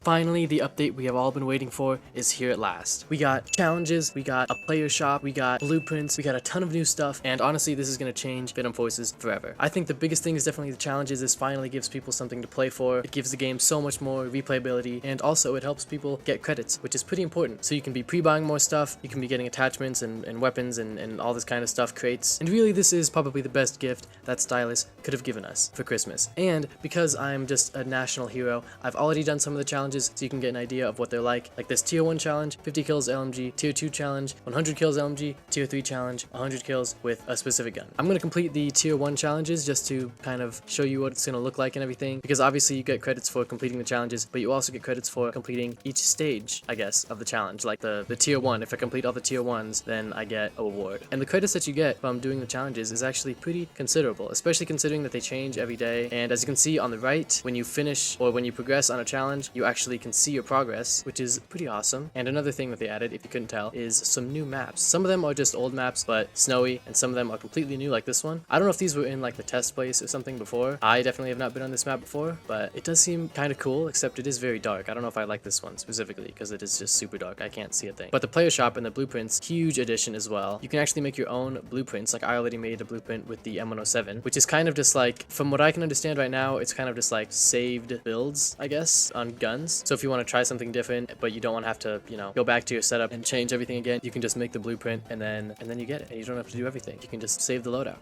Finally, the update we have all been waiting for is here at last. We got challenges, we got a player shop, we got blueprints, we got a ton of new stuff, and honestly, this is going to change Venom Forces forever. I think the biggest thing is definitely the challenges. This finally gives people something to play for. It gives the game so much more replayability, and also it helps people get credits, which is pretty important. So you can be pre-buying more stuff, you can be getting attachments and weapons and all this kind of stuff, crates. And really, this is probably the best gift that Stylus could have given us for Christmas. And because I'm just a national hero, I've already done some of the challenges so you can get an idea of what they're like this tier 1 challenge, 50 kills LMG, tier 2 challenge, 100 kills LMG, tier 3 challenge, 100 kills with a specific gun. I'm going to complete the tier 1 challenges just to kind of show you what it's going to look like and everything, because obviously you get credits for completing the challenges, but you also get credits for completing each stage, I guess, of the challenge. Like the tier 1, if I complete all the tier 1s, then I get a reward. And the credits that you get from doing the challenges is actually pretty considerable, especially considering that they change every day. And as you can see on the right, when you finish or when you progress on a challenge, you actually can see your progress, which is pretty awesome. And another thing that they added, if you couldn't tell, is some new maps. Some of them are just old maps but snowy, and some of them are completely new, like this one. I don't know if these were in like the test place or something before. I definitely have not been on this map before, but it does seem kind of cool, except it is very dark. I don't know if I like this one specifically because it is just super dark. I can't see a thing. But the player shop and the blueprints, huge addition as well. You can actually make your own blueprints. Like I already made a blueprint with the M107, which is kind of just like, from what I can understand right now, it's kind of just like saved builds, I guess, on guns. So if you want to try something different, but you don't want to have to, go back to your setup and change everything again, you can just make the blueprint and then you get it. And you don't have to do everything. You can just save the loadout.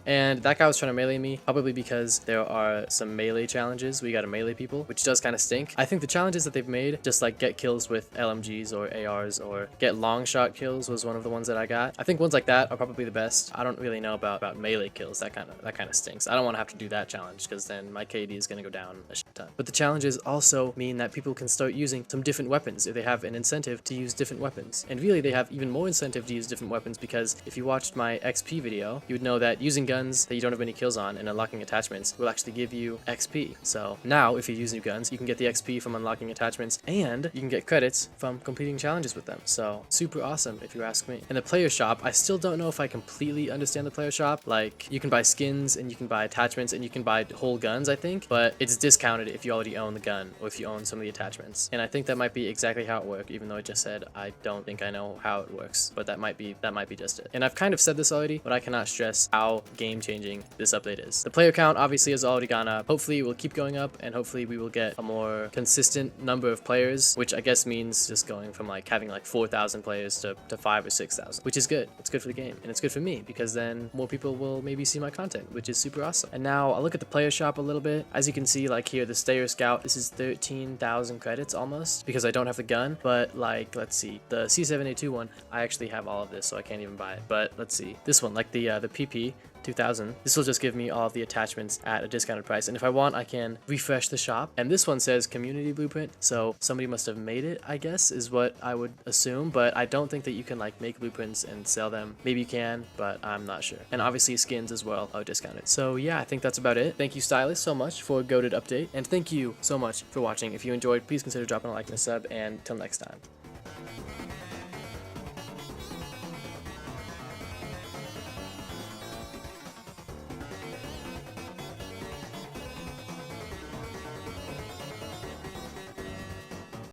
And that guy was trying to melee me, probably because there are some melee challenges. We gotta melee people, which does kind of stink. I think the challenges that they've made, just like get kills with LMGs or ARs or get long shot kills, was one of the ones that I got. I think ones like that are probably the best. I don't really know about melee kills. That kind of stinks. I don't want to have to do that challenge because then my KD is gonna go down a shit ton. But the challenges also mean that people can start using some different weapons if they have an incentive to use different weapons. And really, they have even more incentive to use different weapons, because if you watched my XP video, you would know that using guns that you don't have any kills on and unlocking attachments will actually give you XP. So now if you use new guns, you can get the XP from unlocking attachments, and you can get credits from completing challenges with them. So super awesome if you ask me. And the player shop, I still don't know if I completely understand the player shop. Like, you can buy skins and you can buy attachments and you can buy whole guns, I think, but it's discounted if you already own the gun or if you own some of the attachments. And I think that might be exactly how it works, even though I just said I don't think I know how it works, but that might be just it. And I've kind of said this already, but I cannot stress how game-changing this update is. The player count obviously has already gone up. Hopefully it will keep going up, and hopefully we will get a more consistent number of players, which I guess means just going from like having like 4,000 players to 5,000 or 6,000, which is good. It's good for the game, and it's good for me because then more people will maybe see my content, which is super awesome. And now I'll look at the player shop a little bit. As you can see, like here, the Stayer Scout, this is 13,000 credits almost, because I don't have the gun. But like, let's see, the C7A2 one, I actually have all of this, so I can't even buy it. But let's see, this one, like the PP 2000, this will just give me all of the attachments at a discounted price, and if I want, I can refresh the shop. And this one says community blueprint, so somebody must have made it, I guess, is what I would assume. But I don't think that you can like make blueprints and sell them. Maybe you can, but I'm not sure. And obviously skins as well are discounted. So yeah, I think that's about it. Thank you, Stylus, so much for a goated update, and thank you so much for watching. If you enjoyed, please consider dropping a like and a sub, and till next time.